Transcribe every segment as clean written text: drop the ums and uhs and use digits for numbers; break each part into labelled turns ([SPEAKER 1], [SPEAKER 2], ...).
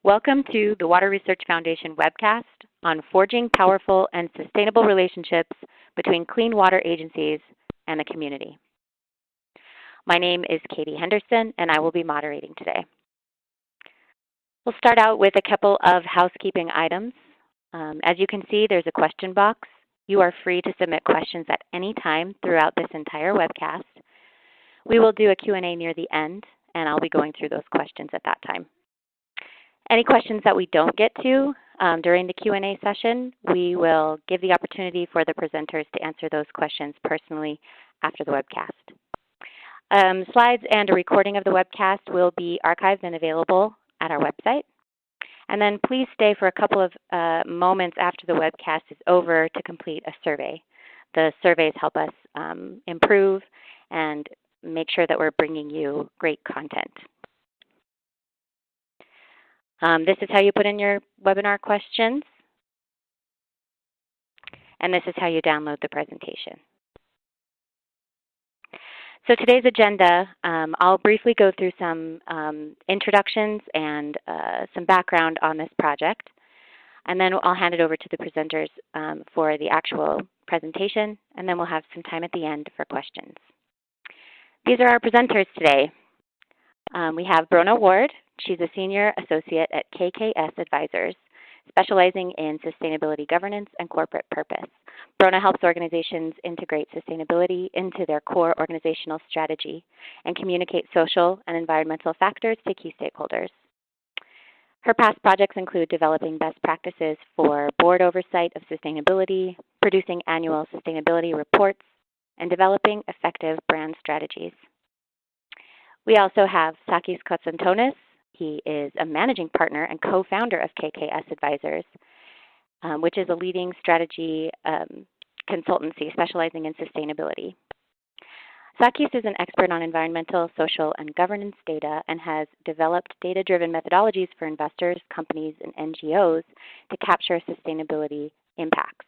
[SPEAKER 1] Welcome to the Water Research Foundation webcast on forging powerful and sustainable relationships between clean water agencies and the community. My name is Katie Henderson, and I will be moderating today. We'll start out with a couple of housekeeping items. As you can see, there's a question box. You are free to submit questions at any time throughout this entire webcast. We will do a Q&A near the end, and I'll be going through those questions at that time. Any questions that we don't get to during the Q&A session, we will give the opportunity for the presenters to answer those questions personally after the webcast. Slides and a recording of the webcast will be archived and available at our website. And then please stay for a couple of moments after the webcast is over to complete a survey. The surveys help us improve and make sure that we're bringing you great content. This is how you put in your webinar questions, and this is how you download the presentation. So today's agenda, I'll briefly go through some introductions and some background on this project, and then I'll hand it over to the presenters for the actual presentation, and then we'll have some time at the end for questions. These are our presenters today. We have Brona Ward. She's a Senior Associate at KKS Advisors, specializing in sustainability governance and corporate purpose. Brona helps organizations integrate sustainability into their core organizational strategy and communicate social and environmental factors to key stakeholders. Her past projects include developing best practices for board oversight of sustainability, producing annual sustainability reports, and developing effective brand strategies. We also have Sakis Kotsantonis. He is a managing partner and co-founder of KKS Advisors, which is a leading strategy consultancy specializing in sustainability. Sakis is an expert on environmental, social, and governance data and has developed data-driven methodologies for investors, companies, and NGOs to capture sustainability impacts.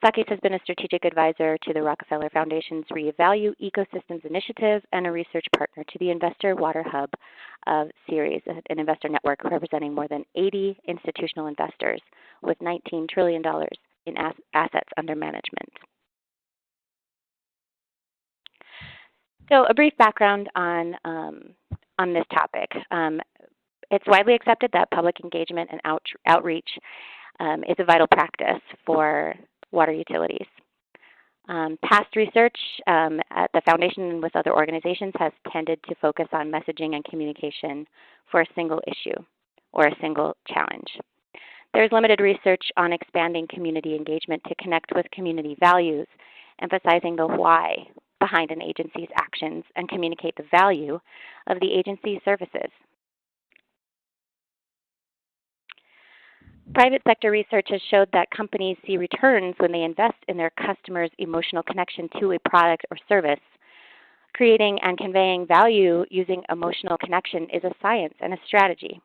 [SPEAKER 1] Sakis has been a strategic advisor to the Rockefeller Foundation's Reevaluate Ecosystems Initiative and a research partner to the Investor Water Hub of Series, an investor network representing more than 80 institutional investors with $19 trillion in assets under management. So a brief background on this topic. It's widely accepted that public engagement and outreach is a vital practice for water utilities. Past research at the Foundation and with other organizations has tended to focus on messaging and communication for a single issue or a single challenge. There's limited research on expanding community engagement to connect with community values, emphasizing the why behind an agency's actions and communicate the value of the agency's services. Private sector research has showed that companies see returns when they invest in their customers' emotional connection to a product or service. Creating and conveying value using emotional connection is a science and a strategy.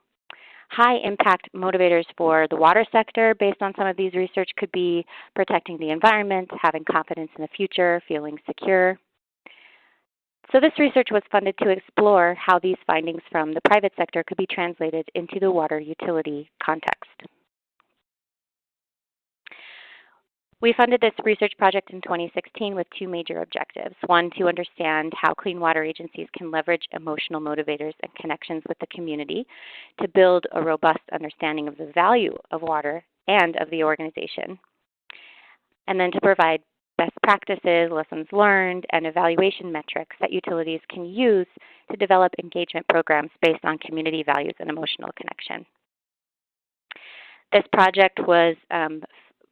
[SPEAKER 1] High impact motivators for the water sector based on some of these research could be protecting the environment, having confidence in the future, feeling secure. So this research was funded to explore how these findings from the private sector could be translated into the water utility context. We funded this research project in 2016 with two major objectives. One, to understand how clean water agencies can leverage emotional motivators and connections with the community to build a robust understanding of the value of water and of the organization. And then to provide best practices, lessons learned, and evaluation metrics that utilities can use to develop engagement programs based on community values and emotional connection. This project was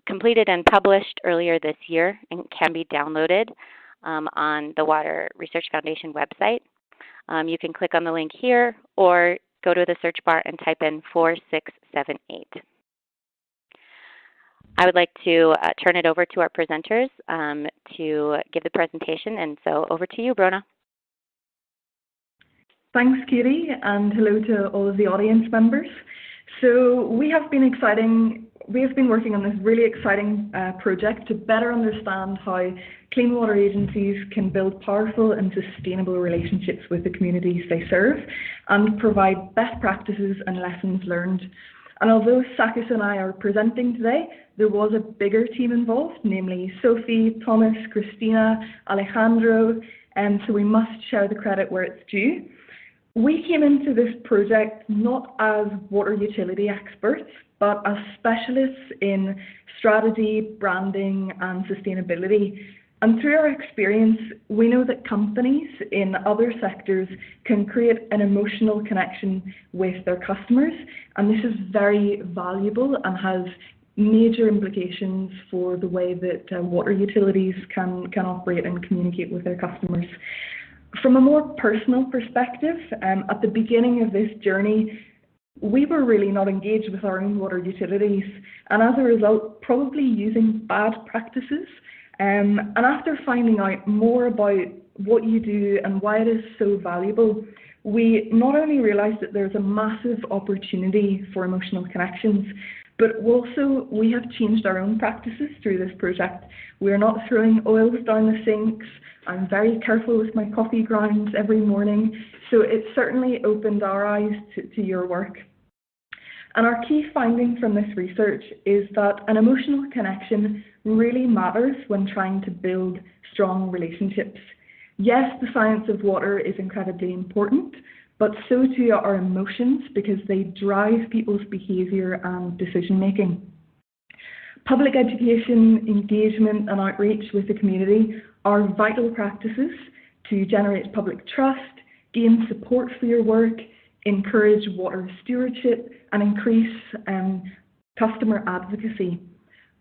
[SPEAKER 1] completed and published earlier this year and can be downloaded on the Water Research Foundation website. You can click on the link here or go to the search bar and type in 4678. I would like to turn it over to our presenters to give the presentation, and so over to you, Brona.
[SPEAKER 2] Thanks, Katie, and hello to all of the audience members. So we have been working on this really exciting project to better understand how clean water agencies can build powerful and sustainable relationships with the communities they serve and provide best practices and lessons learned. And although Sakis and I are presenting today, there was a bigger team involved, namely Sophie, Thomas, Christina, Alejandro, and so we must share the credit where it's due. We came into this project not as water utility experts, but as specialists in strategy, branding, and sustainability. And through our experience, we know that companies in other sectors can create an emotional connection with their customers, and this is very valuable and has major implications for the way that water utilities can operate and communicate with their customers. From a more personal perspective, at the beginning of this journey, we were really not engaged with our own water utilities, and as a result, probably using bad practices. And after finding out more about what you do and why it is so valuable, we not only realised that there's a massive opportunity for emotional connections, but also we have changed our own practices through this project. We're not throwing oils down the sinks. I'm very careful with my coffee grounds every morning. So it certainly opened our eyes to your work. And our key finding from this research is that an emotional connection really matters when trying to build strong relationships. Yes, the science of water is incredibly important, but so too are emotions because they drive people's behaviour and decision making. Public education, engagement and outreach with the community are vital practices to generate public trust, gain support for your work, encourage water stewardship and increase customer advocacy.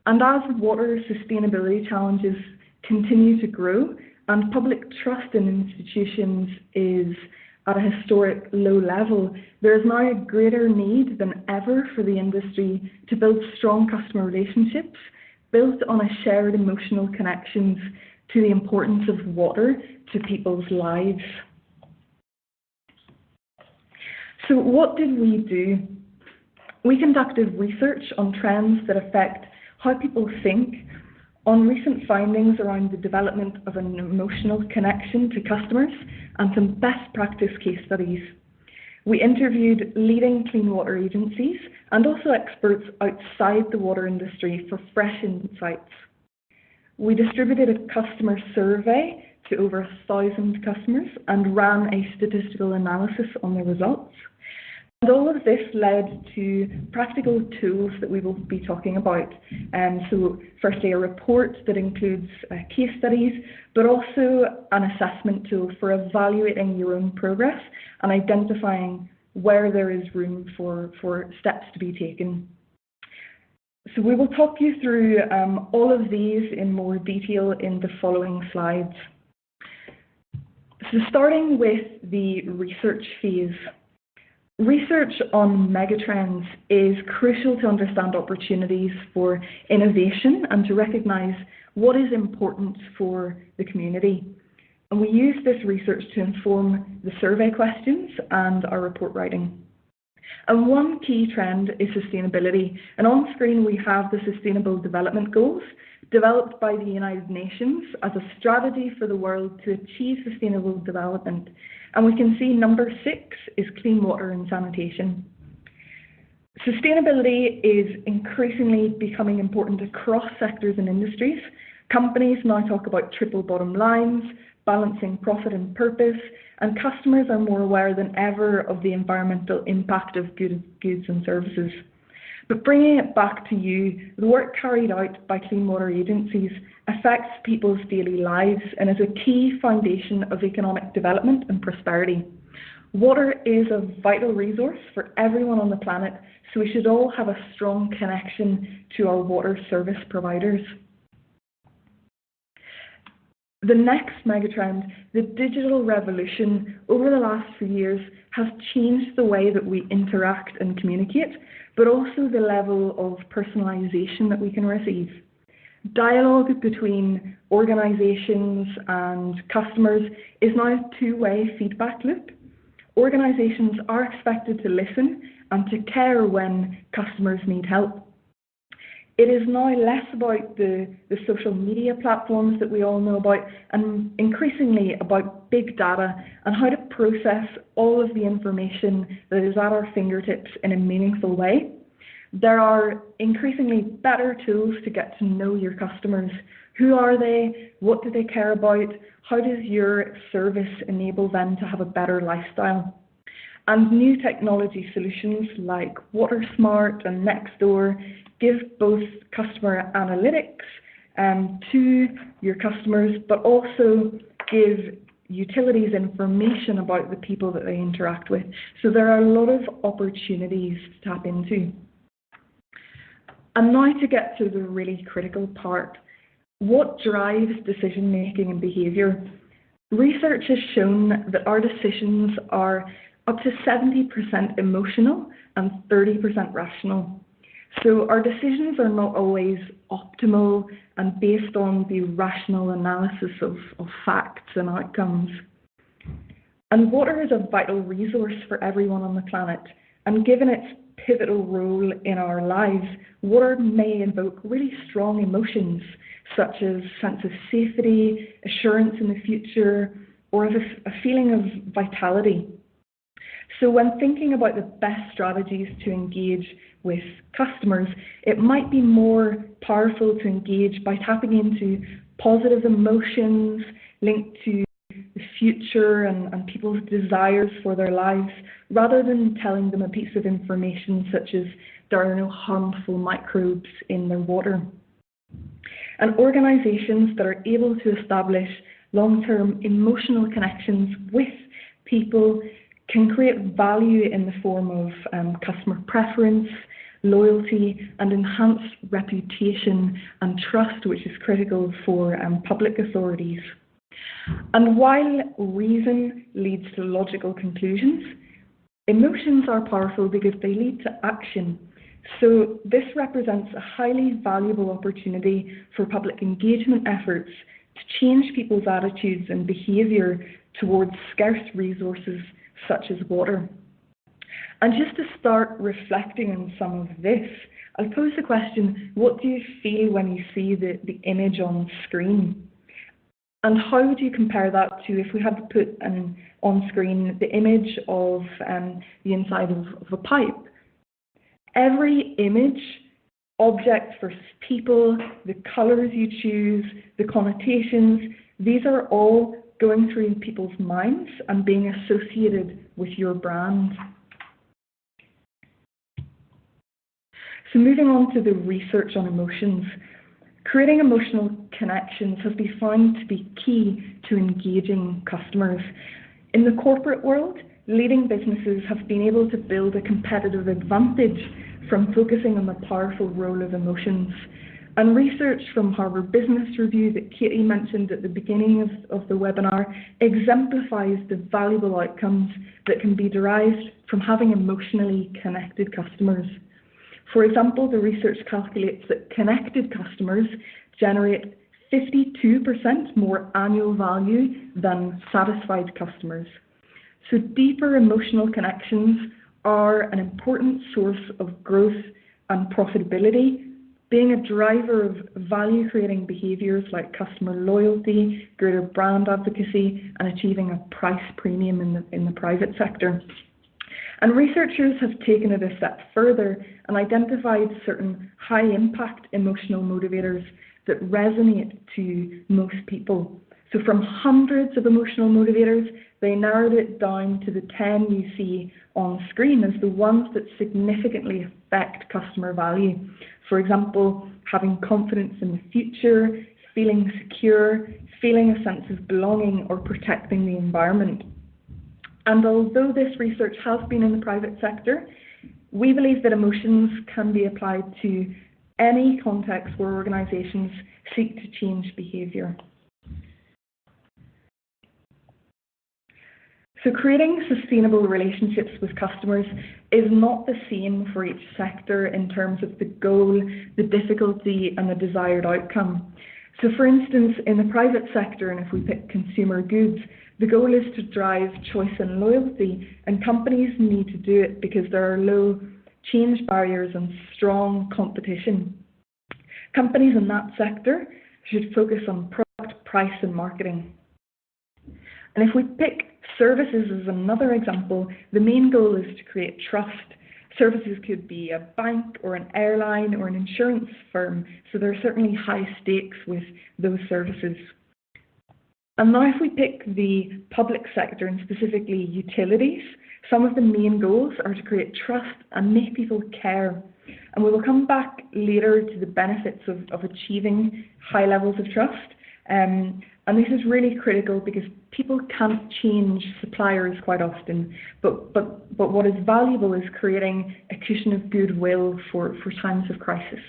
[SPEAKER 2] And as water sustainability challenges continue to grow and public trust in institutions is at a historic low level, there is now a greater need than ever for the industry to build strong customer relationships built on a shared emotional connections to the importance of water to people's lives. So what did we do? We conducted research on trends that affect how people think, on recent findings around the development of an emotional connection to customers, and some best practice case studies. We interviewed leading clean water agencies and also experts outside the water industry for fresh insights. We distributed a customer survey to over 1,000 customers and ran a statistical analysis on the results. And all of this led to practical tools that we will be talking about. So firstly, a report that includes case studies, but also an assessment tool for evaluating your own progress and identifying where there is room for steps to be taken. So we will talk you through all of these in more detail in the following slides. So starting with the research phase. Research on megatrends is crucial to understand opportunities for innovation and to recognise what is important for the community. And we use this research to inform the survey questions and our report writing. And one key trend is sustainability. And on screen we have the Sustainable Development Goals developed by the United Nations as a strategy for the world to achieve sustainable development. And we can see number 6 is clean water and sanitation. Sustainability is increasingly becoming important across sectors and industries. Companies now talk about triple bottom lines, balancing profit and purpose, and customers are more aware than ever of the environmental impact of goods and services. But bringing it back to you, the work carried out by clean water agencies affects people's daily lives and is a key foundation of economic development and prosperity. Water is a vital resource for everyone on the planet, so we should all have a strong connection to our water service providers. The next megatrend, the digital revolution, over the last few years has changed the way that we interact and communicate, but also the level of personalisation that we can receive. Dialogue between organisations and customers is now a two-way feedback loop. Organisations are expected to listen and to care when customers need help. It is now less about the social media platforms that we all know about, and increasingly about big data and how to process all of the information that is at our fingertips in a meaningful way. There are increasingly better tools to get to know your customers. Who are they? What do they care about? How does your service enable them to have a better lifestyle? And new technology solutions like WaterSmart and Nextdoor give both customer analytics to your customers, but also give utilities information about the people that they interact with. So there are a lot of opportunities to tap into. And now to get to the really critical part. What drives decision making and behaviour? Research has shown that our decisions are up to 70% emotional and 30% rational. So our decisions are not always optimal and based on the rational analysis of facts and outcomes. And water is a vital resource for everyone on the planet, and given its pivotal role in our lives, water may invoke really strong emotions such as sense of safety, assurance in the future, or a feeling of vitality. So when thinking about the best strategies to engage with customers, it might be more powerful to engage by tapping into positive emotions linked to the future and people's desires for their lives, rather than telling them a piece of information such as there are no harmful microbes in their water. And organisations that are able to establish long-term emotional connections with people can create value in the form of customer preference, loyalty, and enhanced reputation and trust, which is critical for public authorities. And while reason leads to logical conclusions, emotions are powerful because they lead to action. So this represents a highly valuable opportunity for public engagement efforts to change people's attitudes and behaviour towards scarce resources such as water. And just to start reflecting on some of this, I'll pose the question, what do you feel when you see the image on screen? And how would you compare that to if we had to put on screen the image of the inside of a pipe? Every image, objects versus people, the colours you choose, the connotations, these are all going through people's minds and being associated with your brand. So moving on to the research on emotions. Creating emotional connections has been found to be key to engaging customers. In the corporate world, leading businesses have been able to build a competitive advantage from focusing on the powerful role of emotions. And research from Harvard Business Review that Katie mentioned at the beginning of the webinar exemplifies the valuable outcomes that can be derived from having emotionally connected customers. For example, the research calculates that connected customers generate 52% more annual value than satisfied customers. So deeper emotional connections are an important source of growth and profitability, being a driver of value-creating behaviours like customer loyalty, greater brand advocacy, and achieving a price premium in the private sector. And researchers have taken it a step further and identified certain high-impact emotional motivators that resonate to most people. So from hundreds of emotional motivators, they narrowed it down to the 10 you see on screen as the ones that significantly affect customer value. For example, having confidence in the future, feeling secure, feeling a sense of belonging, or protecting the environment. And although this research has been in the private sector, we believe that emotions can be applied to any context where organisations seek to change behaviour. So creating sustainable relationships with customers is not the same for each sector in terms of the goal, the difficulty, and the desired outcome. So for instance, in the private sector, and if we pick consumer goods, the goal is to drive choice and loyalty, and companies need to do it because there are low change barriers and strong competition. Companies in that sector should focus on product, price, and marketing. And if we pick services as another example, the main goal is to create trust. Services could be a bank or an airline or an insurance firm, so there are certainly high stakes with those services. And now if we pick the public sector and specifically utilities, some of the main goals are to create trust and make people care. And we will come back later to the benefits of achieving high levels of trust. And this is really critical because people can't change suppliers quite often, but what is valuable is creating a cushion of goodwill for times of crisis.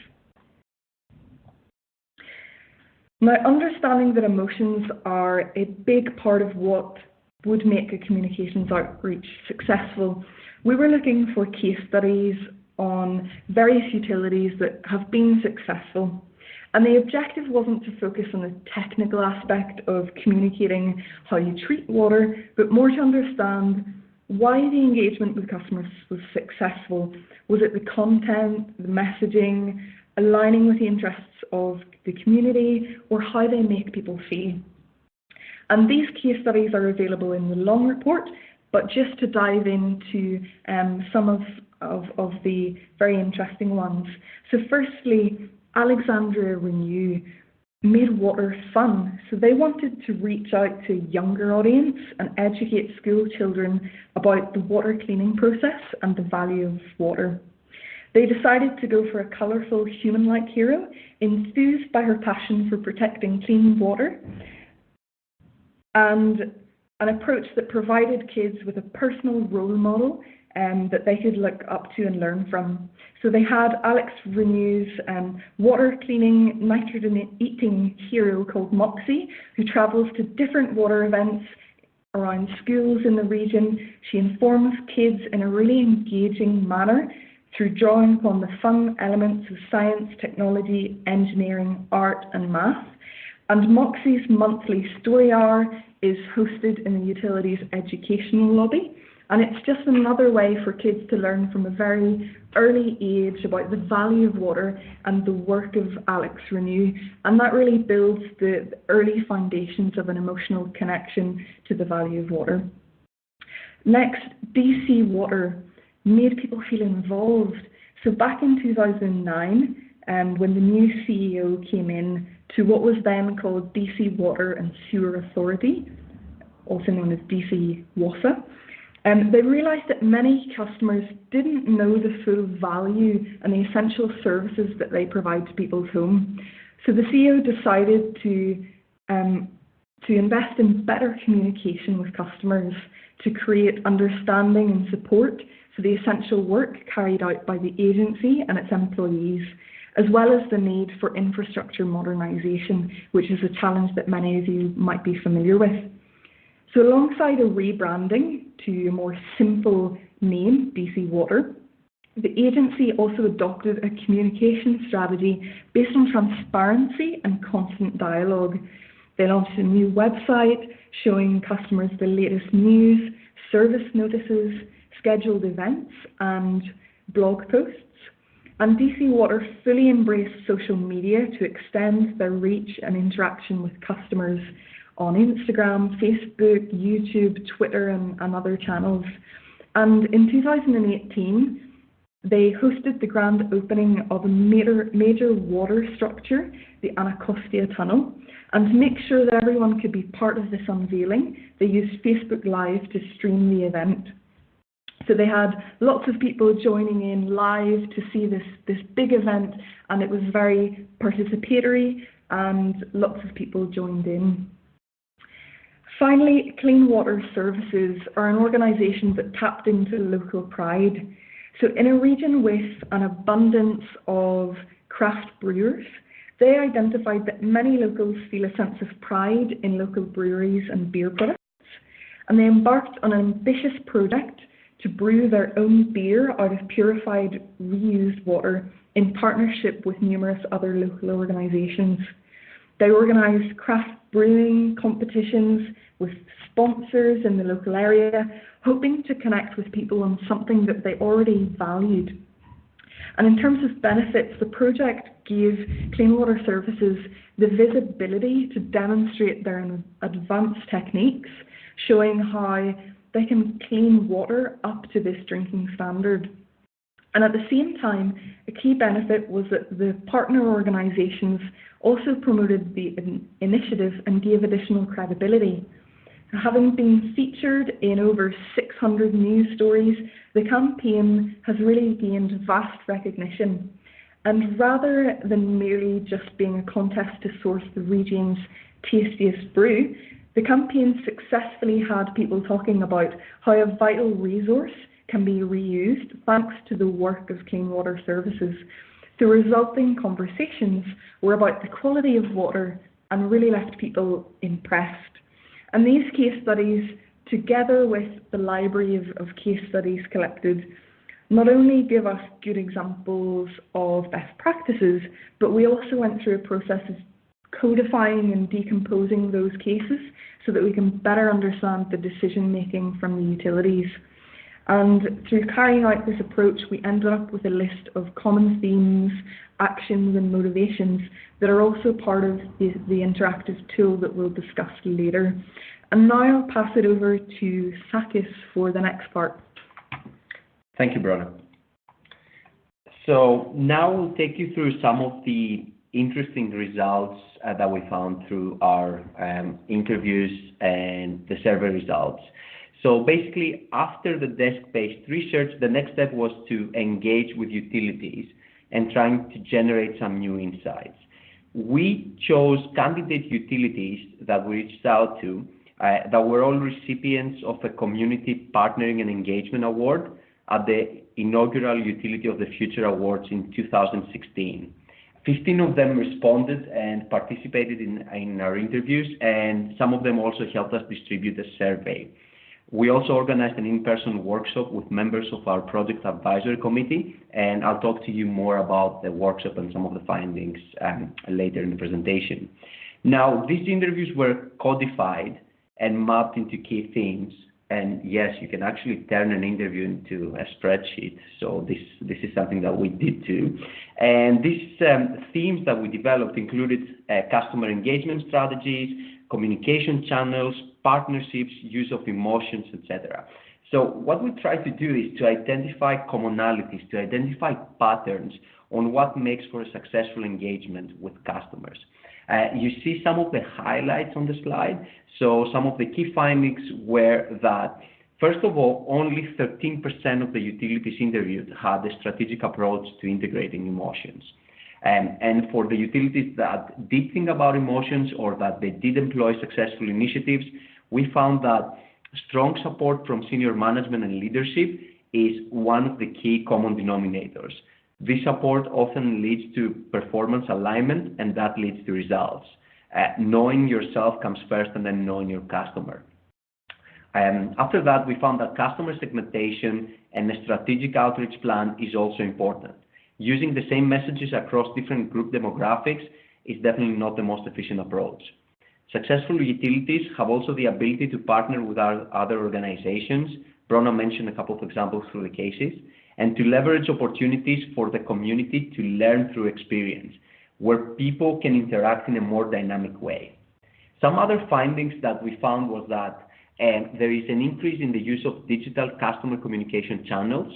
[SPEAKER 2] Now, understanding that emotions are a big part of what would make a communications outreach successful, we were looking for case studies on various utilities that have been successful. And the objective wasn't to focus on the technical aspect of communicating how you treat water, but more to understand why the engagement with customers was successful. Was it the content, the messaging, aligning with the interests of the community, or how they make people feel? And these case studies are available in the long report, but just to dive into some of the very interesting ones. So firstly, Alexandria Renew made water fun. So they wanted to reach out to a younger audience and educate school children about the water cleaning process and the value of water. They decided to go for a colourful human-like hero, enthused by her passion for protecting clean water, and an approach that provided kids with a personal role model that they could look up to and learn from. So they had Alex Renew's water cleaning, nitrogen eating hero called Moxie, who travels to different water events around schools in the region. She informs kids in a really engaging manner through drawing upon the fun elements of science, technology, engineering, art and math. And Moxie's monthly story hour is hosted in the utilities educational lobby. And it's just another way for kids to learn from a very early age about the value of water and the work of Alex Renew. And that really builds the early foundations of an emotional connection to the value of water. Next, DC Water made people feel involved. So back in 2009, when the new CEO came in to what was then called DC Water and Sewer Authority, also known as DC WASA, they realised that many customers didn't know the full value and the essential services that they provide to people's home. So the CEO decided to invest in better communication with customers to create understanding and support for the essential work carried out by the agency and its employees, as well as the need for infrastructure modernisation, which is a challenge that many of you might be familiar with. So alongside a rebranding to a more simple name, DC Water, the agency also adopted a communication strategy based on transparency and constant dialogue. They launched a new website showing customers the latest news, service notices, scheduled events and blog posts. And DC Water fully embraced social media to extend their reach and interaction with customers on Instagram, Facebook, YouTube, Twitter and other channels. And in 2018, they hosted the grand opening of a major water structure, the Anacostia Tunnel. And to make sure that everyone could be part of this unveiling, they used Facebook Live to stream the event. So they had lots of people joining in live to see this big event, and it was very participatory and lots of people joined in. Finally, Clean Water Services are an organisation that tapped into local pride. So in a region with an abundance of craft brewers, they identified that many locals feel a sense of pride in local breweries and beer products, and they embarked on an ambitious project to brew their own beer out of purified, reused water in partnership with numerous other local organisations. They organise craft brewing competitions with sponsors in the local area, hoping to connect with people on something that they already valued. And in terms of benefits, the project gave Clean Water Services the visibility to demonstrate their advanced techniques, showing how they can clean water up to this drinking standard. And at the same time, a key benefit was that the partner organisations also promoted the initiative and gave additional credibility. Having been featured in over 600 news stories, the campaign has really gained vast recognition. And rather than merely just being a contest to source the region's tastiest brew, the campaign successfully had people talking about how a vital resource can be reused thanks to the work of Clean Water Services. The resulting conversations were about the quality of water and really left people impressed. And these case studies, together with the library of case studies collected, not only give us good examples of best practices, but we also went through a process of codifying and decomposing those cases so that we can better understand the decision making from the utilities. And through carrying out this approach, we ended up with a list of common themes, actions and motivations that are also part of the interactive tool that we'll discuss later. And now I'll pass it over to Sakis for the next part.
[SPEAKER 3] Thank you, Brona. So now we'll take you through some of the interesting results that we found through our interviews and the survey results. So basically, after the desk-based research, the next step was to engage with utilities and trying to generate some new insights. We chose candidate utilities that we reached out to that were all recipients of a Community Partnering and Engagement Award at the inaugural Utility of the Future Awards in 2016. 15 of them responded and participated in our interviews, and some of them also helped us distribute the survey. We also organized an in-person workshop with members of our project advisory committee, and I'll talk to you more about the workshop and some of the findings later in the presentation. Now, these interviews were codified and mapped into key themes, and yes, you can actually turn an interview into a spreadsheet, so this is something that we did too. And these themes that we developed included customer engagement strategies, communication channels, partnerships, use of emotions, etc. So what we try to do is to identify commonalities, to identify patterns on what makes for a successful engagement with customers. You see some of the highlights on the slide. So some of the key findings were that, first of all, only 13% of the utilities interviewed had a strategic approach to integrating emotions. And for the utilities that did think about emotions or that they did employ successful initiatives, we found that strong support from senior management and leadership is one of the key common denominators. This support often leads to performance alignment, and that leads to results. Knowing yourself comes first, and then knowing your customer. After that, we found that customer segmentation and a strategic outreach plan is also important. Using the same messages across different group demographics is definitely not the most efficient approach. Successful utilities have also the ability to partner with our other organizations. Brona mentioned a couple of examples through the cases, and to leverage opportunities for the community to learn through experience, where people can interact in a more dynamic way. Some other findings that we found was that there is an increase in the use of digital customer communication channels.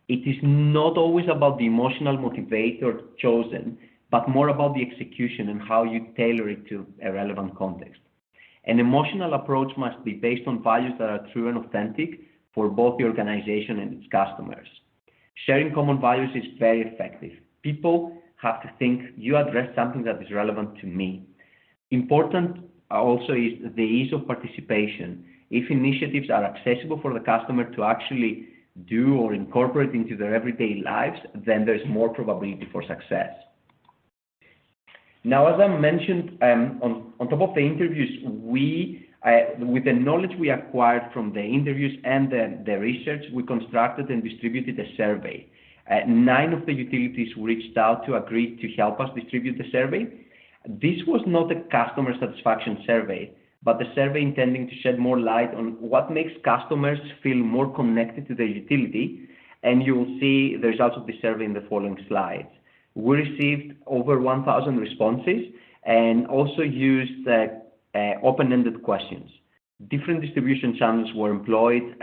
[SPEAKER 3] It is not always about the emotional motivator chosen, but more about the execution and how you tailor it to a relevant context. An emotional approach must be based on values that are true and authentic for both the organization and its customers. Sharing common values is very effective. People have to think, you address something that is relevant to me. Important also is the ease of participation. If initiatives are accessible for the customer to actually do or incorporate into their everyday lives, then there's more probability for success. Now, as I mentioned, on top of the interviews, with the knowledge we acquired from the interviews and the research, we constructed and distributed a survey. 9 of the utilities we reached out to agreed to help us distribute the survey. This was not a customer satisfaction survey, but a survey intending to shed more light on what makes customers feel more connected to their utility, and you will see the results of the survey in the following slides. We received over 1,000 responses and also used open-ended questions. Different distribution channels were employed.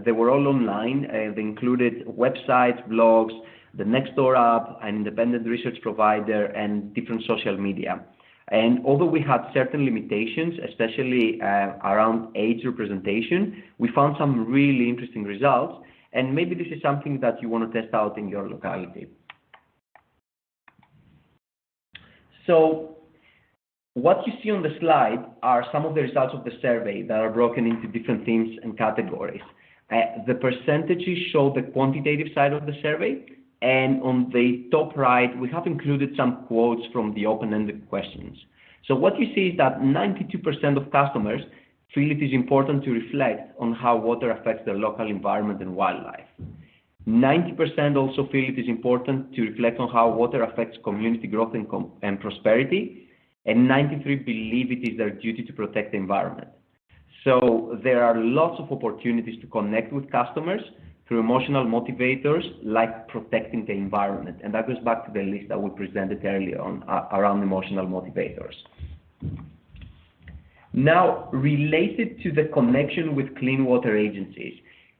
[SPEAKER 3] They were all online. They included websites, blogs, the Nextdoor app, an independent research provider, and different social media. And although we had certain limitations, especially around age representation, we found some really interesting results. And maybe this is something that you want to test out in your locality. So what you see on the slide are some of the results of the survey that are broken into different themes and categories. The percentages show the quantitative side of the survey, and on the top right, we have included some quotes from the open-ended questions. So what you see is that 92% of customers feel it is important to reflect on how water affects their local environment and wildlife. 90% also feel it is important to reflect on how water affects community growth and prosperity, and 93% believe it is their duty to protect the environment. So there are lots of opportunities to connect with customers through emotional motivators like protecting the environment, and that goes back to the list that we presented earlier on around emotional motivators. Now, related to the connection with clean water agencies,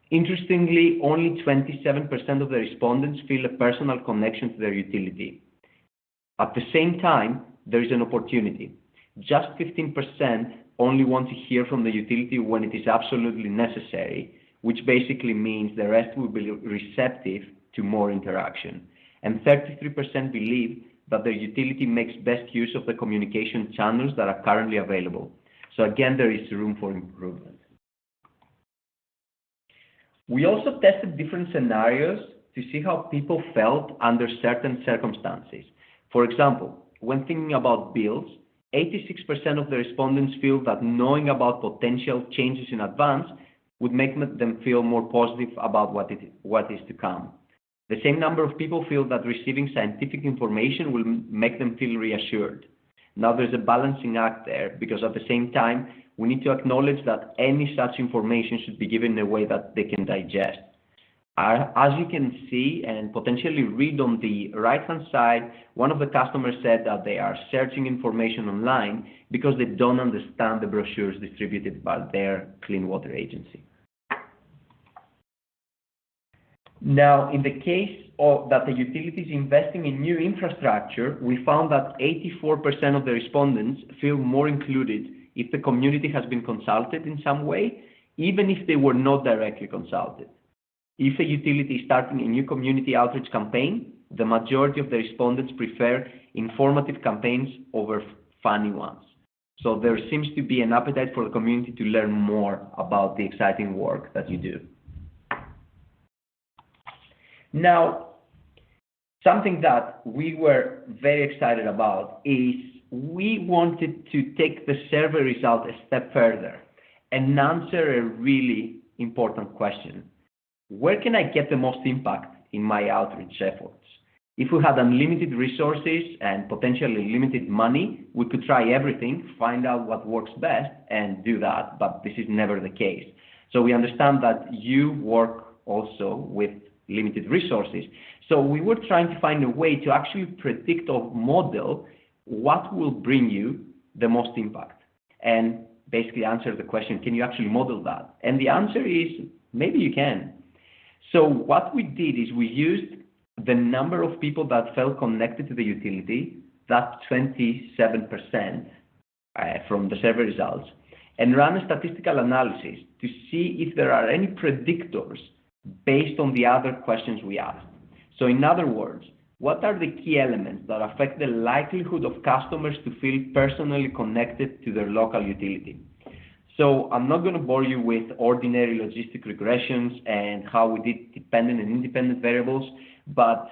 [SPEAKER 3] interestingly, only 27% of the respondents feel a personal connection to their utility. At the same time, there is an opportunity. Just 15% only want to hear from the utility when it is absolutely necessary, which basically means the rest will be receptive to more interaction. And 33% believe that their utility makes best use of the communication channels that are currently available. So again, there is room for improvement. We also tested different scenarios to see how people felt under certain circumstances. For example, when thinking about bills, 86% of the respondents feel that knowing about potential changes in advance would make them feel more positive about what is to come. The same number of people feel that receiving scientific information will make them feel reassured. Now there's a balancing act there, because at the same time, we need to acknowledge that any such information should be given in a way that they can digest. As you can see and potentially read on the right-hand side, one of the customers said that they are searching information online because they don't understand the brochures distributed by their clean water agency. Now, in the case of that the utility is investing in new infrastructure, we found that 84% of the respondents feel more included if the community has been consulted in some way, even if they were not directly consulted. If a utility is starting a new community outreach campaign, the majority of the respondents prefer informative campaigns over funny ones. So there seems to be an appetite for the community to learn more about the exciting work that you do. Now, something that we were very excited about is we wanted to take the survey result a step further and answer a really important question. Where can I get the most impact in my outreach efforts? If we had unlimited resources and potentially limited money, we could try everything, find out what works best, and do that, but this is never the case. So we understand that you work also with limited resources. So we were trying to find a way to actually predict or model what will bring you the most impact, and basically answer the question, can you actually model that? And the answer is, maybe you can. So what we did is we used the number of people that felt connected to the utility, that's 27% from the survey results, and ran a statistical analysis to see if there are any predictors based on the other questions we asked. So in other words, what are the key elements that affect the likelihood of customers to feel personally connected to their local utility? So I'm not going to bore you with ordinary logistic regressions and how we did dependent and independent variables, but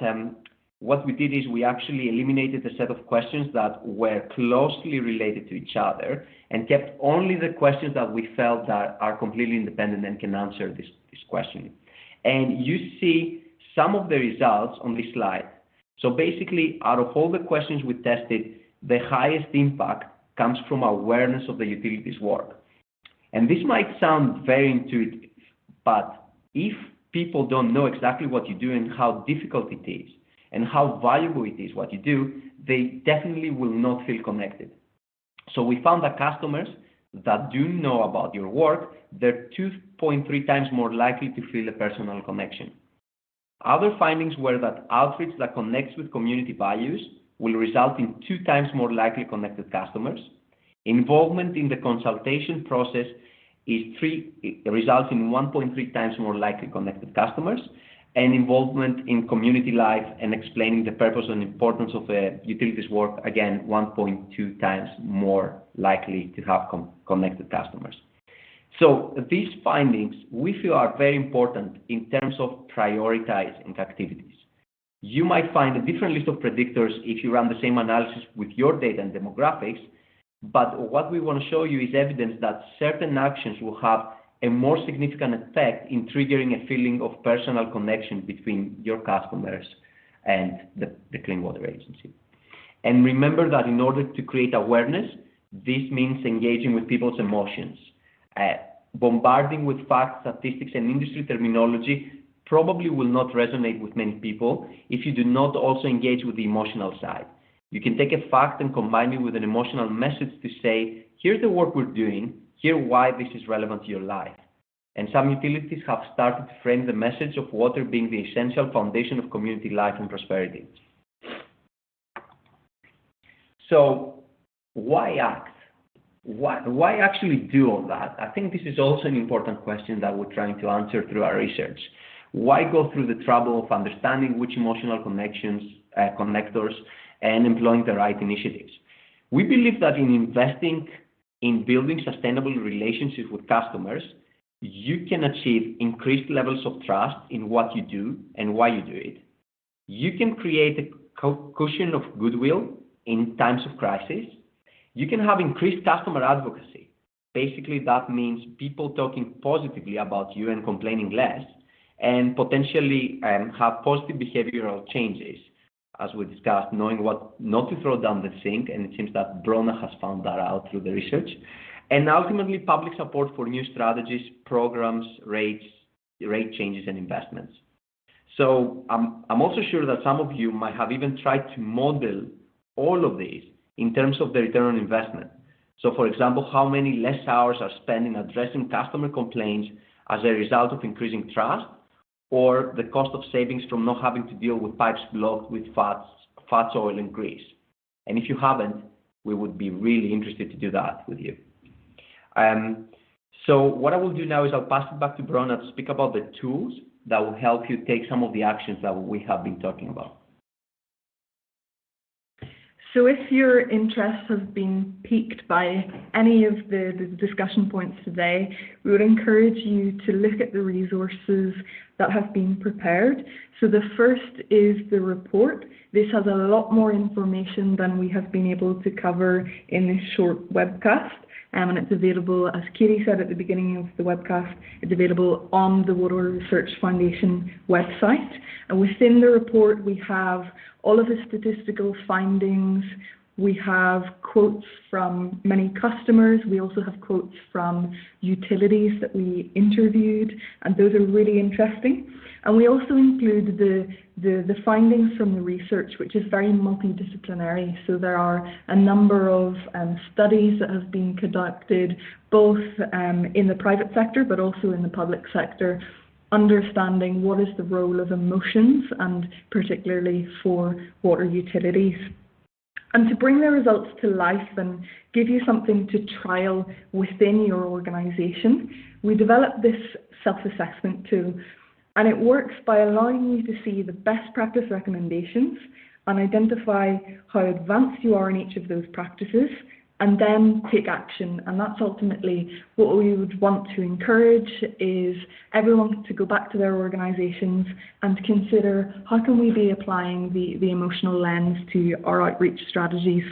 [SPEAKER 3] what we did is we actually eliminated a set of questions that were closely related to each other and kept only the questions that we felt that are completely independent and can answer this question. And you see some of the results on this slide. So basically, out of all the questions we tested, the highest impact comes from awareness of the utilities work. And this might sound very intuitive, but if people don't know exactly what you do and how difficult it is, and how valuable it is what you do, they definitely will not feel connected. So we found that customers that do know about your work, they're 2.3 times more likely to feel a personal connection. Other findings were that outreach that connects with community values will result in 2 times more likely connected customers. Involvement in the consultation process results in 1.3 times more likely connected customers, and involvement in community life and explaining the purpose and importance of utilities work, again, 1.2 times more likely to have connected customers. So these findings we feel are very important in terms of prioritizing activities. You might find a different list of predictors if you run the same analysis with your data and demographics, but what we want to show you is evidence that certain actions will have a more significant effect in triggering a feeling of personal connection between your customers and the Clean Water Agency. And remember that in order to create awareness, this means engaging with people's emotions. Bombarding with facts, statistics, and industry terminology probably will not resonate with many people if you do not also engage with the emotional side. You can take a fact and combine it with an emotional message to say, here's the work we're doing, here's why this is relevant to your life. And some utilities have started to frame the message of water being the essential foundation of community life and prosperity. So why act? Why actually do all that? I think this is also an important question that we're trying to answer through our research. Why go through the trouble of understanding which emotional connectors, and employing the right initiatives? We believe that in investing in building sustainable relationships with customers, you can achieve increased levels of trust in what you do and why you do it. You can create a cushion of goodwill in times of crisis. You can have increased customer advocacy. Basically, that means people talking positively about you and complaining less, and potentially have positive behavioral changes, as we discussed, knowing what not to throw down the sink, and it seems that Brona has found that out through the research. And ultimately, public support for new strategies, programs, rate changes, and investments. So I'm also sure that some of you might have even tried to model all of these in terms of the return on investment. So for example, how many less hours are spent in addressing customer complaints as a result of increasing trust, or the cost of savings from not having to deal with pipes blocked with fats, oil, and grease. And if you haven't, we would be really interested to do that with you. So what I will do now is I'll pass it back to Brona to speak about the tools that will help you take some of the actions that we have been talking about.
[SPEAKER 2] So if your interest has been piqued by any of the discussion points today, we would encourage you to look at the resources that have been prepared. So the first is the report. This has a lot more information than we have been able to cover in this short webcast. And it's available, as Katie said at the beginning of the webcast, it's available on the Water Research Foundation website. And within the report, we have all of the statistical findings. We have quotes from many customers. We also have quotes from utilities that we interviewed, and those are really interesting. And we also include the findings from the research, which is very multidisciplinary. So there are a number of studies that have been conducted, both in the private sector, but also in the public sector, understanding what is the role of emotions, and particularly for water utilities. And to bring the results to life and give you something to trial within your organisation, we developed this self-assessment tool. And it works by allowing you to see the best practice recommendations and identify how advanced you are in each of those practices, and then take action. And that's ultimately what we would want to encourage, is everyone to go back to their organisations and consider how can we be applying the emotional lens to our outreach strategies.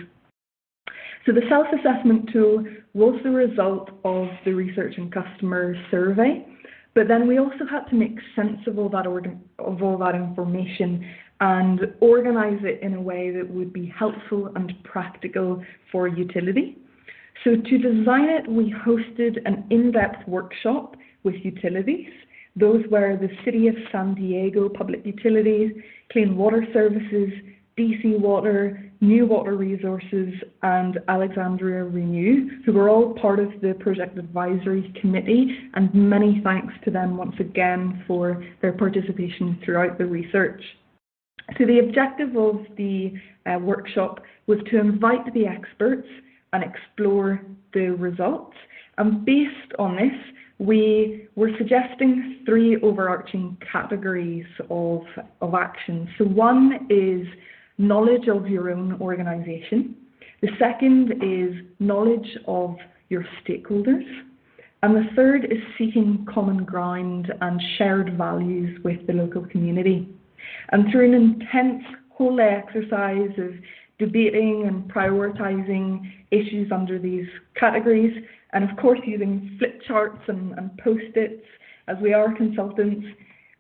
[SPEAKER 2] So the self-assessment tool was the result of the research and customer survey, but then we also had to make sense of all that information and organise it in a way that would be helpful and practical for utility. So to design it, we hosted an in-depth workshop with utilities. Those were the City of San Diego Public Utilities, Clean Water Services, DC Water, New Water Resources, and Alexandria Renew, who were all part of the Project Advisory Committee, and many thanks to them once again for their participation throughout the research. So the objective of the workshop was to invite the experts and explore the results. And based on this, we were suggesting 3 overarching categories of action. So one is knowledge of your own organisation. The second is knowledge of your stakeholders. And the third is seeking common ground and shared values with the local community. And through an intense whole day exercise of debating and prioritising issues under these categories, and of course using flip charts and post-its as we are consultants,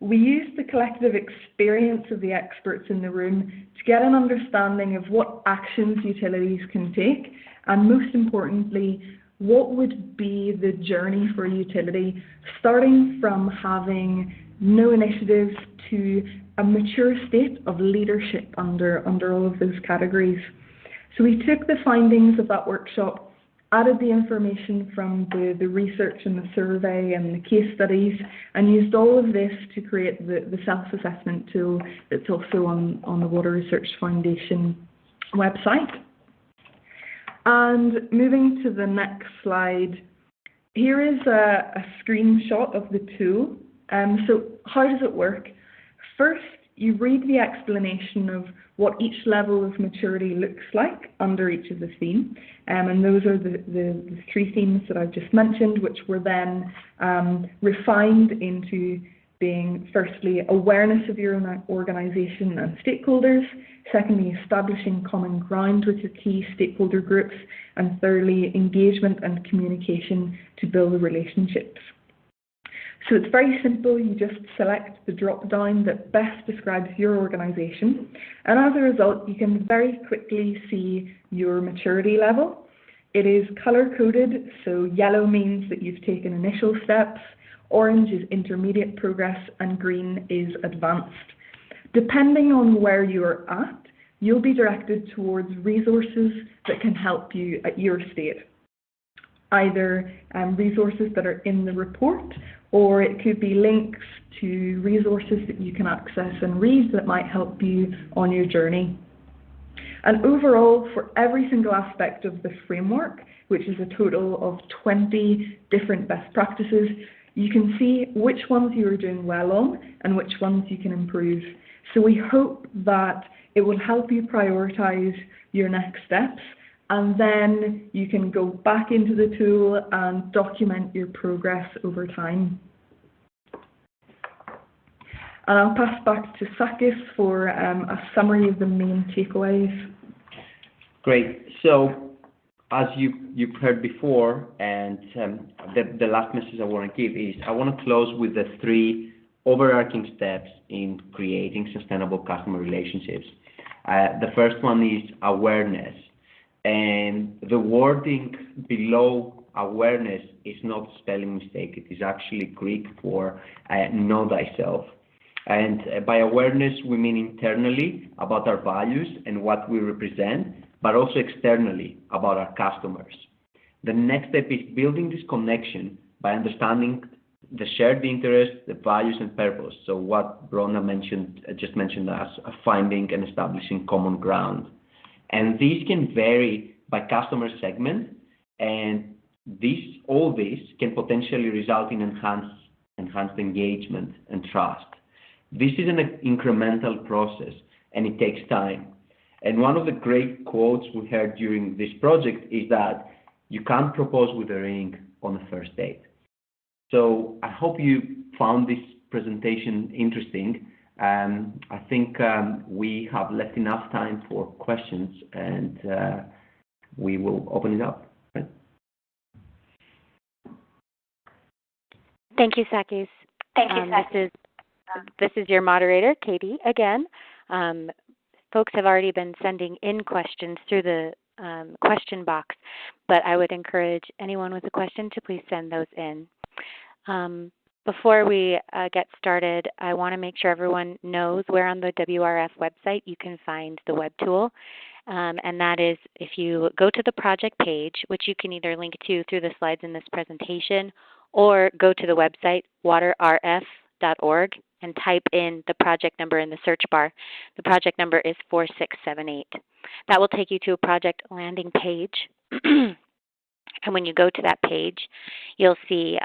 [SPEAKER 2] we used the collective experience of the experts in the room to get an understanding of what actions utilities can take, and most importantly, what would be the journey for a utility, starting from having no initiatives to a mature state of leadership under all of those categories. So we took the findings of that workshop, added the information from the research and the survey and the case studies, and used all of this to create the self-assessment tool that's also on the Water Research Foundation website. And moving to the next slide, here is a screenshot of the tool. So how does it work? First, you read the explanation of what each level of maturity looks like under each of the themes. And those are the 3 themes that I've just mentioned, which were then refined into being, firstly, awareness of your own organisation and stakeholders, secondly, establishing common ground with your key stakeholder groups, and thirdly, engagement and communication to build relationships. So it's very simple. You just select the drop-down that best describes your organisation, and as a result, you can very quickly see your maturity level. It is colour-coded, so yellow means that you've taken initial steps, orange is intermediate progress, and green is advanced. Depending on where you're at, you'll be directed towards resources that can help you at your state. Either resources that are in the report, or it could be links to resources that you can access and read that might help you on your journey. And overall, for every single aspect of the framework, which is a total of 20 different best practices, you can see which ones you are doing well on and which ones you can improve. So we hope that it will help you prioritise your next steps, and then you can go back into the tool and document your progress over time. And I'll pass back to Sakis for a summary of the main takeaways.
[SPEAKER 3] Great. So as you've heard before, and the last message I want to give is I want to close with the 3 overarching steps in creating sustainable customer relationships. The first one is awareness. And the wording below awareness is not a spelling mistake. It is actually Greek for know thyself. And by awareness, we mean internally about our values and what we represent, but also externally about our customers. The next step is building this connection by understanding the shared interests, the values and purpose. So what Brona just mentioned as finding and establishing common ground. And these can vary by customer segment, and all this can potentially result in enhanced engagement and trust. This is an incremental process, and it takes time. And one of the great quotes we heard during this project is that you can't propose with a ring on the first date. So I hope you found this presentation interesting. I think we have left enough time for questions, and we will open it up. Right?
[SPEAKER 1] Thank you, Sakis. This is your moderator, Katie, again. Folks have already been sending in questions through the question box, but I would encourage anyone with a question to please send those in. Before we get started, I want to make sure everyone knows where on the WRF website you can find the web tool. And that is if you go to the project page, which you can either link to through the slides in this presentation, or go to the website waterrf.org and type in the project number in the search bar. The project number is 4678. That will take you to a project landing page. And when you go to that page, you'll see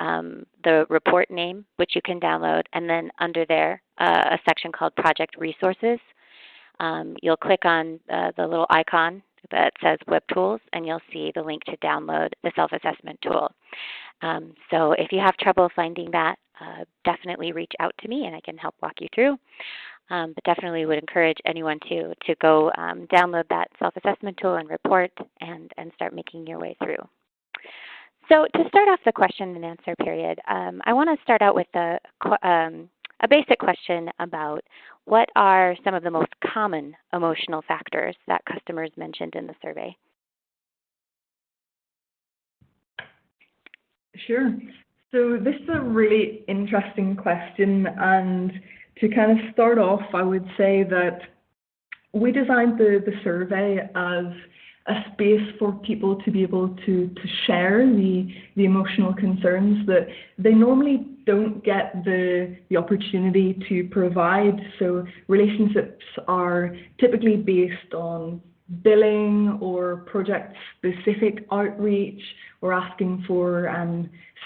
[SPEAKER 1] the report name, which you can download, and then under there, a section called Project Resources. You'll click on the little icon that says Web Tools, and you'll see the link to download the self-assessment tool. So if you have trouble finding that, definitely reach out to me, and I can help walk you through. But definitely would encourage anyone to go download that self-assessment tool and report and start making your way through. So to start off the question and answer period, I want to start out with a basic question about what are some of the most common emotional factors that customers mentioned in the survey?
[SPEAKER 2] Sure. So this is a really interesting question, and to kind of start off, I would say that we designed the survey as a space for people to be able to share the emotional concerns that they normally don't get the opportunity to provide. So relationships are typically based on billing or project-specific outreach or asking for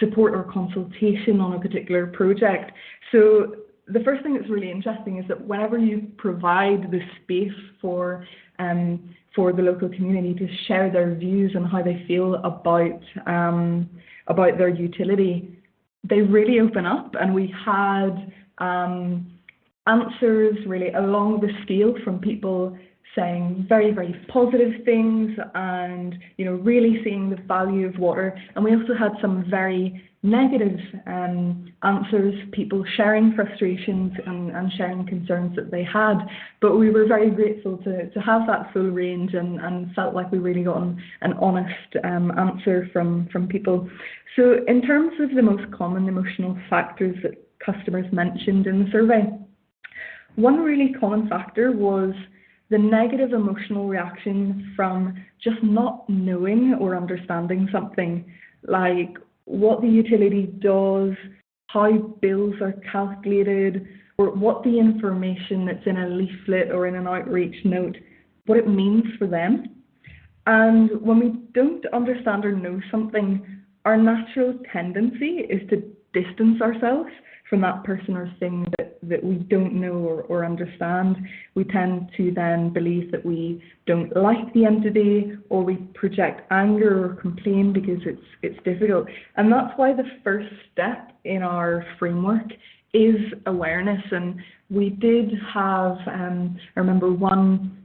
[SPEAKER 2] support or consultation on a particular project. So the first thing that's really interesting is that whenever you provide the space for the local community to share their views and how they feel about their utility, they really open up. And we had answers really along the scale from people saying very, very positive things and, you know, really seeing the value of water. And we also had some very negative answers, people sharing frustrations and sharing concerns that they had. But we were very grateful to have that full range and felt like we really got an honest answer from people. So in terms of the most common emotional factors that customers mentioned in the survey, one really common factor was the negative emotional reaction from just not knowing or understanding something, like what the utility does, how bills are calculated, or what the information that's in a leaflet or in an outreach note, what it means for them. And when we don't understand or know something, our natural tendency is to distance ourselves from that person or thing that we don't know or understand. We tend to then believe that we don't like the entity, or we project anger or complain because it's difficult. And that's why the first step in our framework is awareness. And we did have, I remember one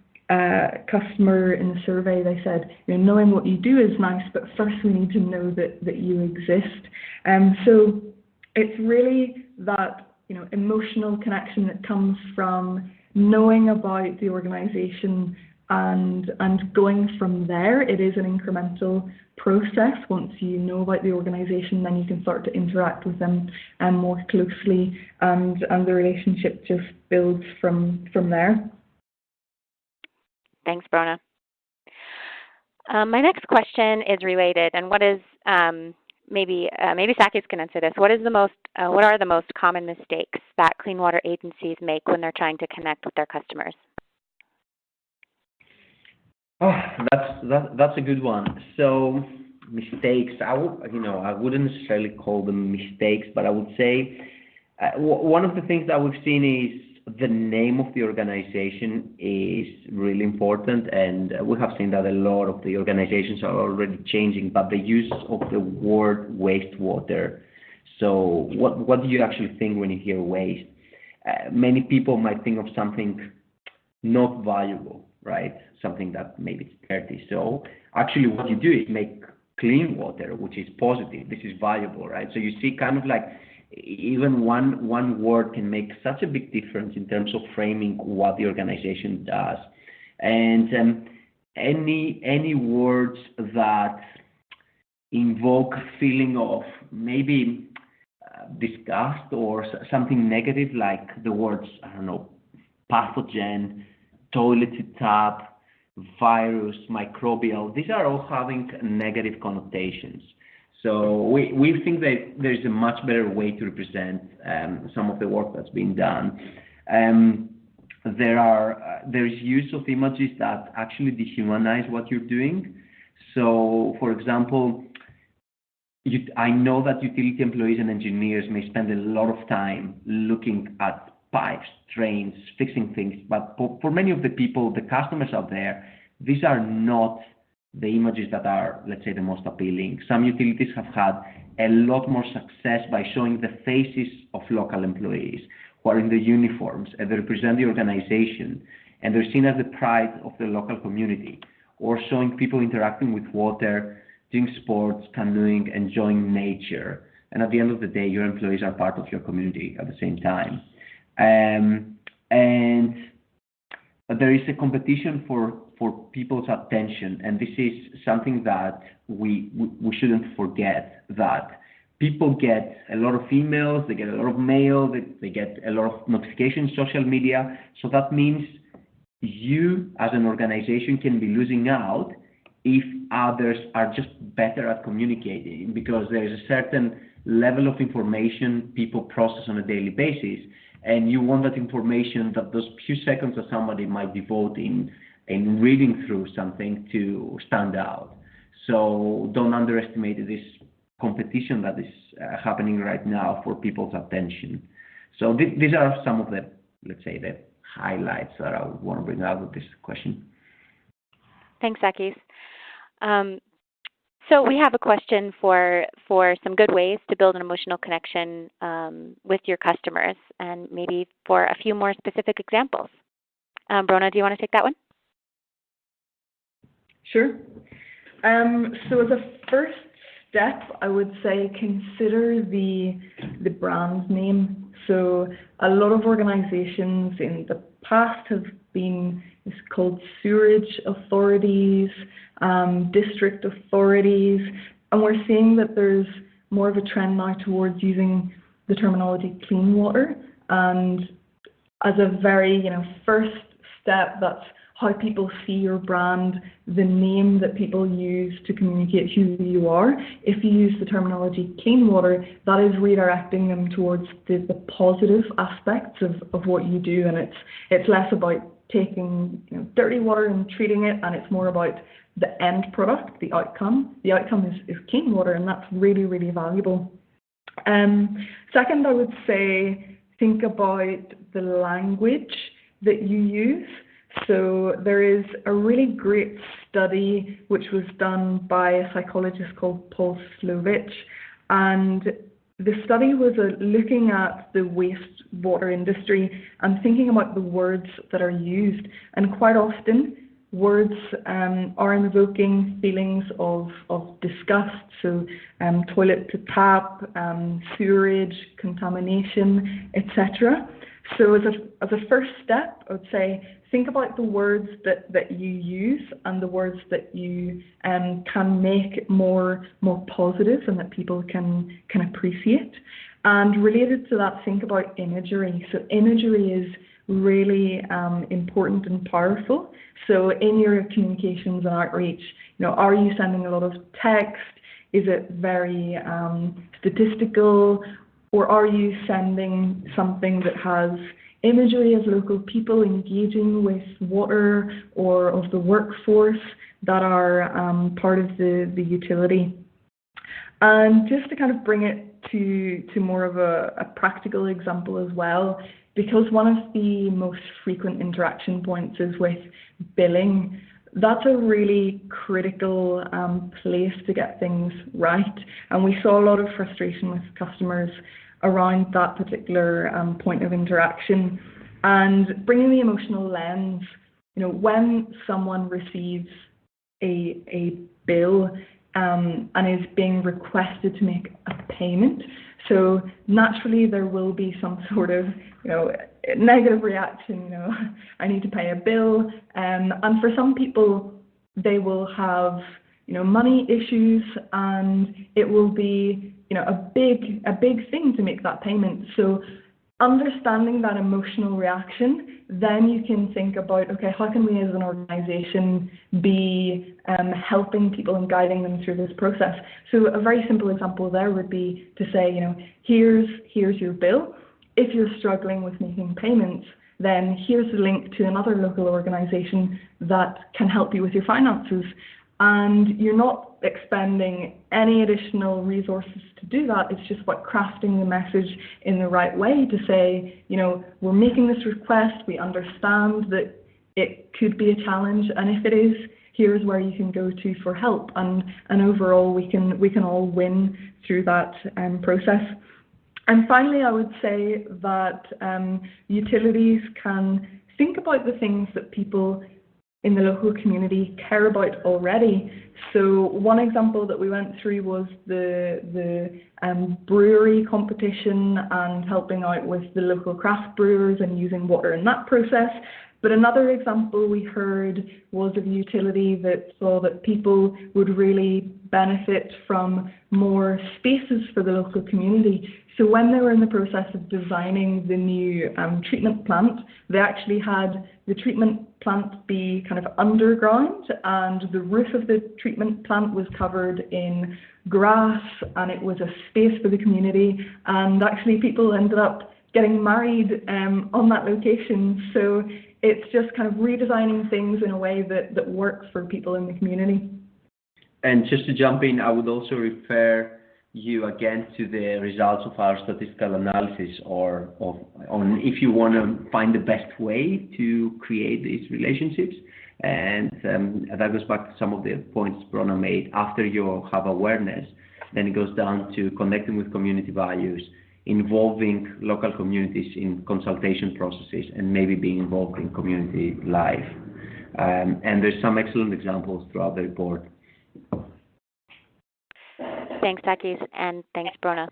[SPEAKER 2] customer in the survey, they said, you know, knowing what you do is nice, but first we need to know that you exist. So it's really that, you know, emotional connection that comes from knowing about the organization and going from there. It is an incremental process. Once you know about the organization, then you can start to interact with them more closely, and the relationship just builds from there.
[SPEAKER 1] Thanks, Brona. My next question is related, and what is maybe Sakis can answer this. What are the most common mistakes that clean water agencies make when they're trying to connect with their customers?
[SPEAKER 3] Oh, that's a good one. So mistakes, I wouldn't necessarily call them mistakes, but I would say one of the things that we've seen is the name of the organization is really important, and we have seen that a lot of the organizations are already changing, but the use of the word wastewater. So what do you actually think when you hear waste? Many people might think of something not valuable, right? Something that maybe it's dirty. So actually what you do is make clean water, which is positive. This is valuable, right? So you see kind of like even one word can make such a big difference in terms of framing what the organization does. And any words that invoke a feeling of maybe disgust or something negative, like the words, I don't know, pathogen, toilet tap, virus, microbial, these are all having negative connotations. So we think that there's a much better way to represent some of the work that's been done. There's use of images that actually dehumanize what you're doing. So, for example, I know that utility employees and engineers may spend a lot of time looking at pipes, drains, fixing things, but for many of the people, the customers out there, these are not the images that are, let's say, the most appealing. Some utilities have had a lot more success by showing the faces of local employees who are in the uniforms and they represent the organization and they're seen as the pride of the local community, or showing people interacting with water, doing sports, canoeing, enjoying nature. And at the end of the day, your employees are part of your community at the same time. And there is a competition for people's attention, and this is something that we shouldn't forget, that people get a lot of emails, they get a lot of mail, they get a lot of notifications, social media. So that means you as an organization can be losing out if others are just better at communicating, because there is a certain level of information people process on a daily basis, and you want that information, that those few seconds that somebody might devote in reading through something, to stand out. So don't underestimate this competition that is happening right now for people's attention. So these are some of the, let's say, the highlights that I would want to bring out with this question.
[SPEAKER 1] Thanks, Akis. So we have a question for some good ways to build an emotional connection with your customers, and maybe for a few more specific examples. Brona, do you want to take that one?
[SPEAKER 2] Sure. So as a first step, I would say consider the brand name. So a lot of organizations in the past have been called sewerage authorities, district authorities, and we're seeing that there's more of a trend now towards using the terminology clean water. And as a very first step, that's how people see your brand, the name that people use to communicate who you are. If you use the terminology clean water, that is redirecting them towards the positive aspects of what you do, and it's less about taking dirty water and treating it, and it's more about the end product, the outcome. The outcome is clean water, and that's really, really valuable. Second, I would say think about the language that you use. So there is a really great study which was done by a psychologist called Paul Slovich, and the study was looking at the wastewater industry and thinking about the words that are used. And quite often, words are invoking feelings of disgust. So toilet to tap, sewerage, contamination, etc. So as a first step, I would say think about the words that you use and the words that you can make more positive and that people can appreciate. And related to that, think about imagery. So imagery is really important and powerful. So in your communications and outreach, are you sending a lot of text? Is it very statistical? Or are you sending something that has imagery of local people engaging with water or of the workforce that are part of the utility? And just to kind of bring it to more of a practical example as well, because one of the most frequent interaction points is with billing, that's a really critical place to get things right. And we saw a lot of frustration with customers around that particular point of interaction. And bringing the emotional lens, when someone receives a bill and is being requested to make a payment, So naturally there will be some sort of, negative reaction, I need to pay a bill. And for some people, they will have, money issues, and it will be, a big thing to make that payment. So understanding that emotional reaction, then you can think about, okay, how can we as an organization be helping people and guiding them through this process? So a very simple example there would be to say, here's your bill. If you're struggling with making payments, then here's the link to another local organization that can help you with your finances. And you're not expending any additional resources to do that. It's just about crafting the message in the right way to say, we're making this request. We understand that it could be a challenge, and if it is, here's where you can go to for help. And overall, we can all win through that process. And finally, I would say that utilities can think about the things that people in the local community care about already. So one example that we went through was the brewery competition and helping out with the local craft brewers and using water in that process. But another example we heard was of a utility that saw that people would really benefit from more spaces for the local community. So when they were in the process of designing the new treatment plant, they actually had the treatment plant be kind of underground, and the roof of the treatment plant was covered in grass, and it was a space for the community. And actually people ended up getting married on that location. So it's just kind of redesigning things in a way that works for people in the community.
[SPEAKER 3] And just to jump in, I would also refer you again to the results of our statistical analysis, on if you want to find the best way to create these relationships. And that goes back to some of the points Brona made. After you have awareness, then it goes down to connecting with community values, involving local communities in consultation processes, and maybe being involved in community life. And there's some excellent examples throughout the report.
[SPEAKER 1] Thanks, Takis, and thanks, Brona.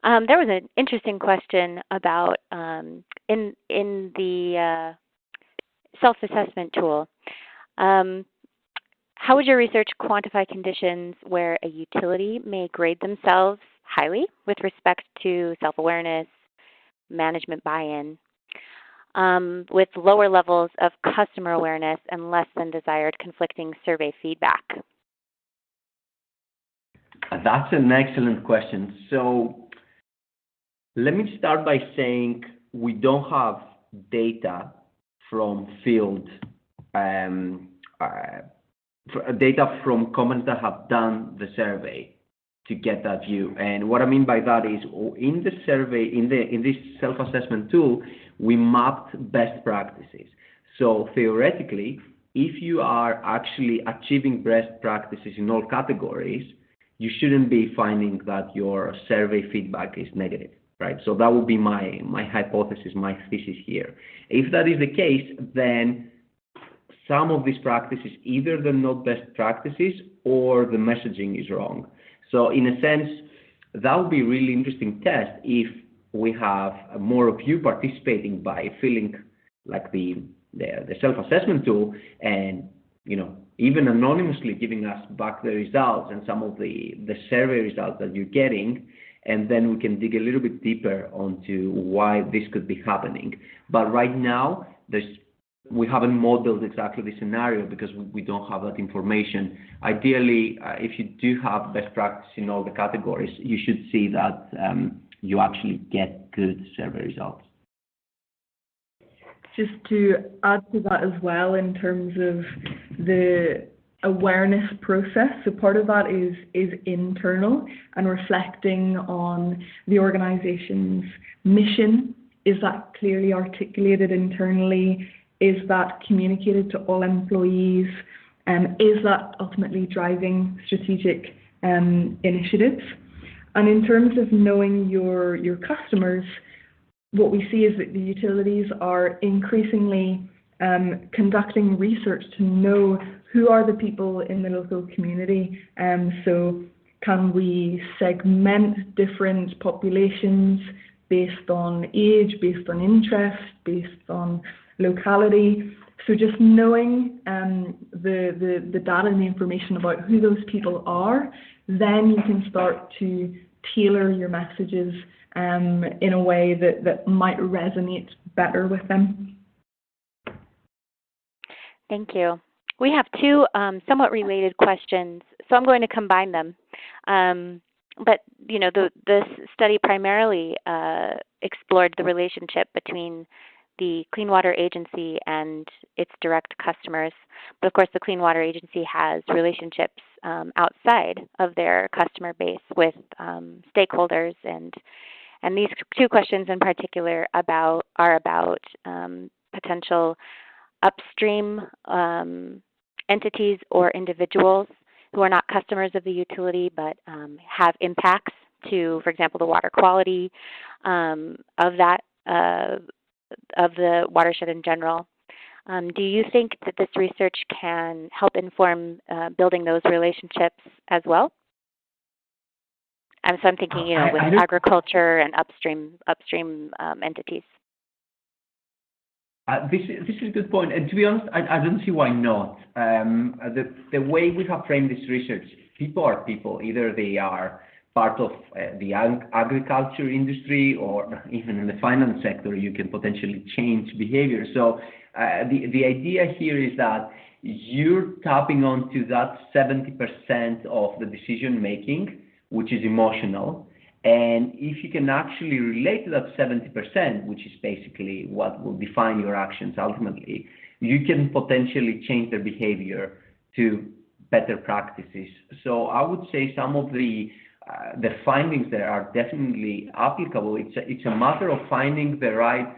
[SPEAKER 1] There was an interesting question about in the self-assessment tool. How would your research quantify conditions where a utility may grade themselves highly with respect to self-awareness, management buy-in, with lower levels of customer awareness and less than desired conflicting survey feedback?
[SPEAKER 3] That's an excellent question. So let me start by saying we don't have data from field, data from companies that have done the survey to get that view. And what I mean by that is, in the survey, in this self-assessment tool, we mapped best practices. So theoretically, if you are actually achieving best practices in all categories, you shouldn't be finding that your survey feedback is negative, right? So that would be my hypothesis, my thesis here. If that is the case, then some of these practices, either they're not best practices or the messaging is wrong. So in a sense, that would be a really interesting test if we have more of you participating by filling like the self-assessment tool, and even anonymously giving us back the results and some of the survey results that you're getting, and then we can dig a little bit deeper onto why this could be happening. But right now, we haven't modeled exactly the scenario because we don't have that information. Ideally, if you do have best practice in all the categories, you should see that you actually get good survey results.
[SPEAKER 2] Just to add to that as well, in terms of the awareness process, so part of that is internal and reflecting on the organization's mission. Is that clearly articulated internally? Is that communicated to all employees? Is that ultimately driving strategic initiatives? And in terms of knowing your customers, what we see is that the utilities are increasingly conducting research to know who are the people in the local community. So Can we segment different populations based on age, based on interest, based on locality? So just knowing the data and the information about who those people are, then you can start to tailor your messages in a way that might resonate better with them.
[SPEAKER 1] Thank you. We have two somewhat related questions, so I'm going to combine them. But this study primarily explored the relationship between the Clean Water Agency and its direct customers. But of course, the Clean Water Agency has relationships outside of their customer base with stakeholders, and these two questions in particular are about potential upstream entities or individuals who are not customers of the utility but have impacts to, for example, the water quality of the watershed in general. Do you think that this research can help inform building those relationships as well? So I'm thinking, with agriculture and upstream entities.
[SPEAKER 3] This is a good point, and to be honest, I don't see why not. The way we have framed this research, people are people. Either they are part of the agriculture industry, or even in the finance sector, you can potentially change behavior. So the idea here is that you're tapping onto that 70% of the decision making, which is emotional. And if you can actually relate to that 70%, which is basically what will define your actions ultimately, you can potentially change their behavior to better practices. So I would say some of the findings there are definitely applicable. It's a matter of finding the right,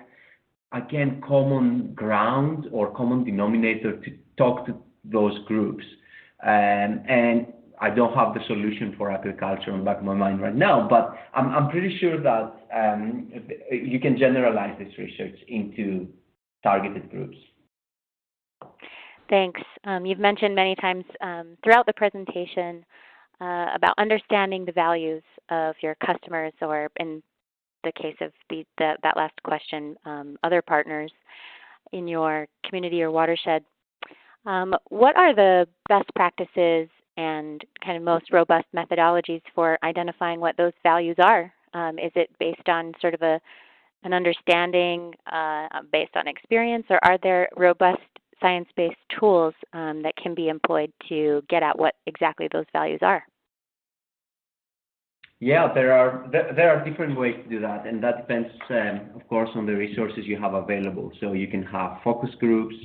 [SPEAKER 3] again, common ground or common denominator to talk to those groups. And I don't have the solution for agriculture on the back of my mind right now, but I'm pretty sure that you can generalize this research into targeted groups.
[SPEAKER 1] Thanks. You've mentioned many times throughout the presentation about understanding the values of your customers, or in the case of that last question, other partners in your community or watershed. What are the best practices and kind of most robust methodologies for identifying what those values are? Is it based on sort of an understanding based on experience, or are there robust science-based tools that can be employed to get at what exactly those values are?
[SPEAKER 3] Yeah, there are different ways to do that, and that depends, of course, on the resources you have available. So you can have focus groups,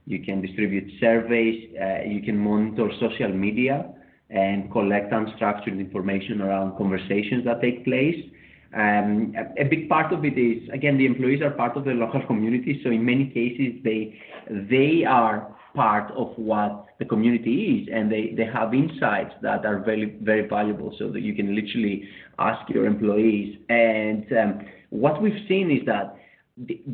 [SPEAKER 3] you can distribute surveys, you can monitor social media and collect unstructured information around conversations that take place. A big part of it is, again, the employees are part of the local community, so in many cases they are part of what the community is, and they have insights that are very, very valuable, so that you can literally ask your employees. And what we've seen is that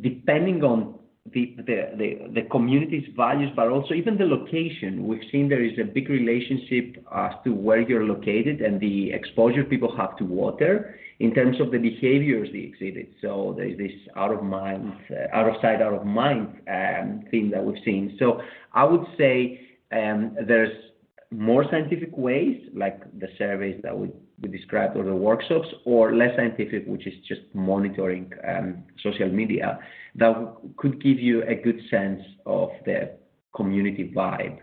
[SPEAKER 3] depending on the community's values, but also even the location, we've seen there is a big relationship as to where you're located and the exposure people have to water in terms of the behaviors they exhibit. So there is this out of sight, out of mind thing that we've seen. So I would say there's more scientific ways, like the surveys that we described, or the workshops, or less scientific, which is just monitoring social media, that could give you a good sense of the community vibe.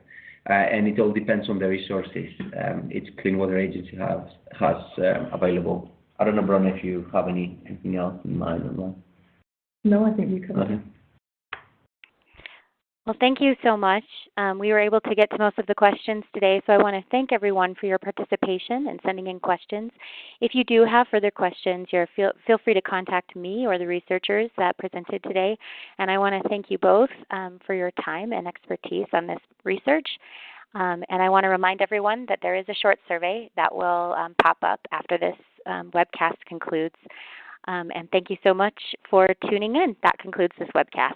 [SPEAKER 3] And it all depends on the resources each Clean Water Agency has available. I don't know, Brona, if you have anything else in mind or not.
[SPEAKER 2] No, I think you covered it.
[SPEAKER 1] Well, thank you so much. We were able to get to most of the questions today, so I want to thank everyone for your participation and sending in questions. If you do have further questions, feel free to contact me or the researchers that presented today. And I want to thank you both for your time and expertise on this research. And I want to remind everyone that there is a short survey that will pop up after this webcast concludes. And thank you so much for tuning in. That concludes this webcast.